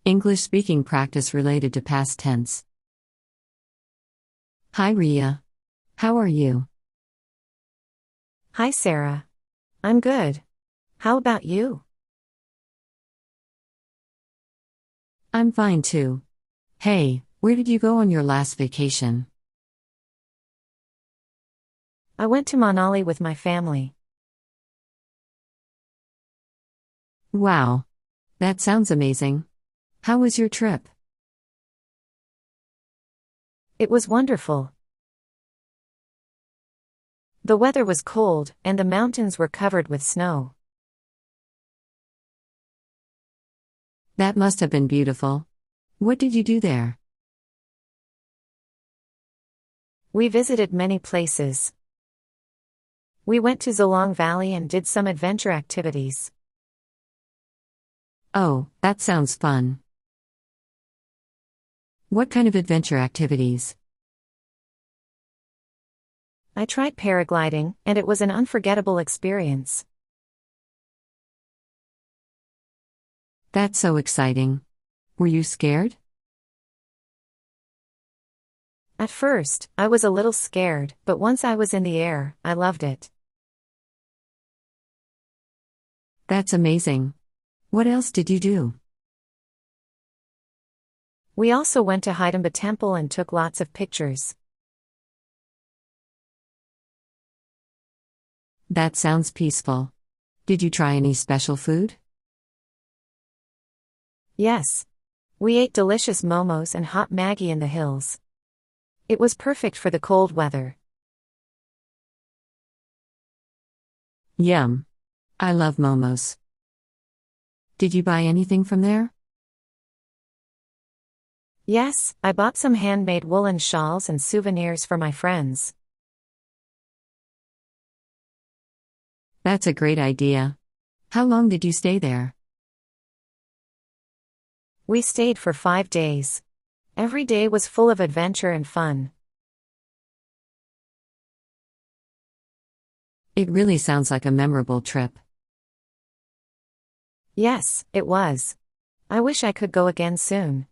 English speaking practice related to past tense. Hi Ria. How are you? Hi Sarah. I'm good. How about you? I'm fine too. Hey, where did you go on your last vacation? I went to Manali with my family. Wow. That sounds amazing. How was your trip? It was wonderful. The weather was cold, and the mountains were covered with snow. That must have been beautiful. What did you do there? We visited many places. We went to Zolong Valley and did some adventure activities. Oh, that sounds fun. What kind of adventure activities? I tried paragliding, and it was an unforgettable experience. That's so exciting. Were you scared? At first, I was a little scared, but once I was in the air, I loved it. That's amazing. What else did you do? We also went to Hidamba Temple and took lots of pictures. That sounds peaceful. Did you try any special food? Yes. We ate delicious momos and hot Maggi in the hills. It was perfect for the cold weather. Yum. I love momos. Did you buy anything from there? Yes, I bought some handmade woolen shawls and souvenirs for my friends. That's a great idea. How long did you stay there? We stayed for 5 days. Every day was full of adventure and fun. It really sounds like a memorable trip. Yes, it was. I wish I could go again soon.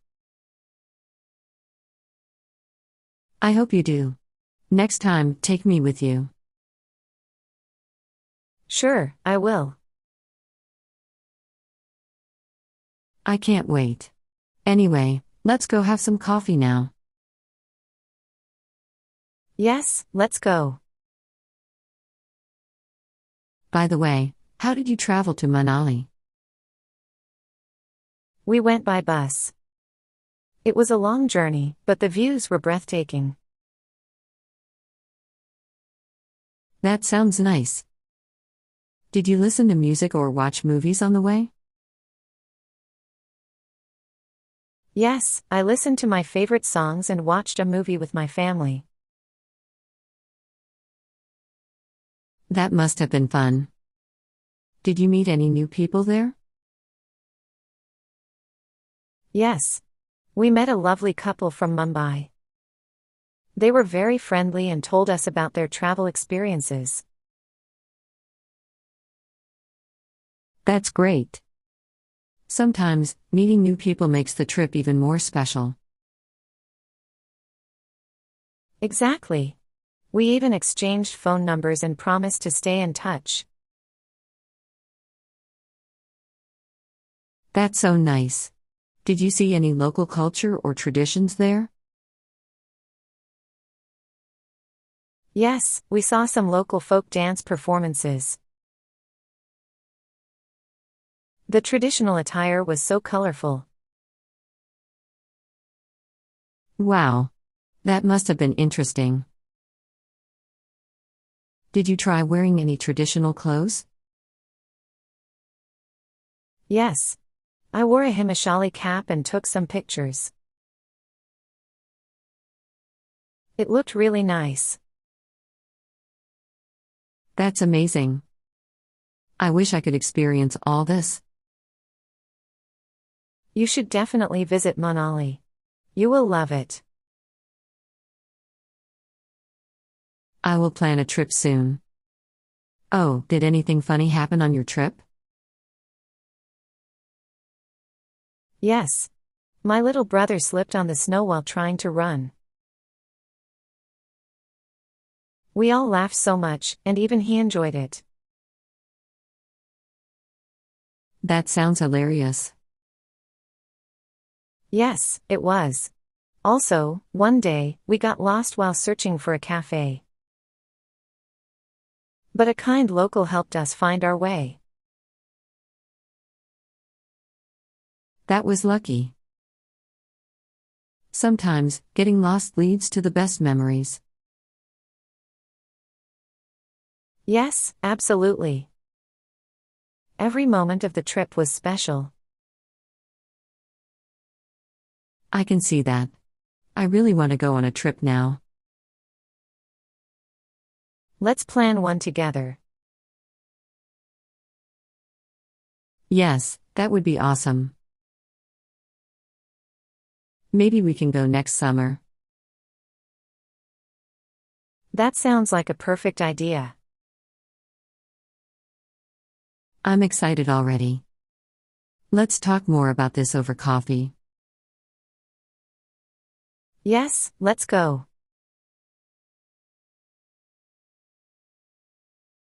I hope you do. Next time, take me with you. Sure, I will. I can't wait. Anyway, let's go have some coffee now. Yes, let's go. By the way, how did you travel to Manali? We went by bus. It was a long journey, but the views were breathtaking. That sounds nice. Did you listen to music or watch movies on the way? Yes, I listened to my favorite songs and watched a movie with my family. That must have been fun. Did you meet any new people there? Yes. We met a lovely couple from Mumbai. They were very friendly and told us about their travel experiences. That's great. Sometimes, meeting new people makes the trip even more special. Exactly. We even exchanged phone numbers and promised to stay in touch. That's so nice. Did you see any local culture or traditions there? Yes, we saw some local folk dance performances. The traditional attire was so colorful. Wow. That must have been interesting. Did you try wearing any traditional clothes? Yes. I wore a himachali cap and took some pictures. It looked really nice. That's amazing. I wish I could experience all this. You should definitely visit Manali. You will love it. I will plan a trip soon. Oh, did anything funny happen on your trip? Yes. My little brother slipped on the snow while trying to run. We all laughed so much, and even he enjoyed it. That sounds hilarious. Yes, it was. Also, one day, we got lost while searching for a cafe. But a kind local helped us find our way. That was lucky. Sometimes, getting lost leads to the best memories. Yes, absolutely. Every moment of the trip was special. I can see that. I really want to go on a trip now. Let's plan one together. Yes, that would be awesome. Maybe we can go next summer. That sounds like a perfect idea. I'm excited already. Let's talk more about this over coffee. Yes, let's go.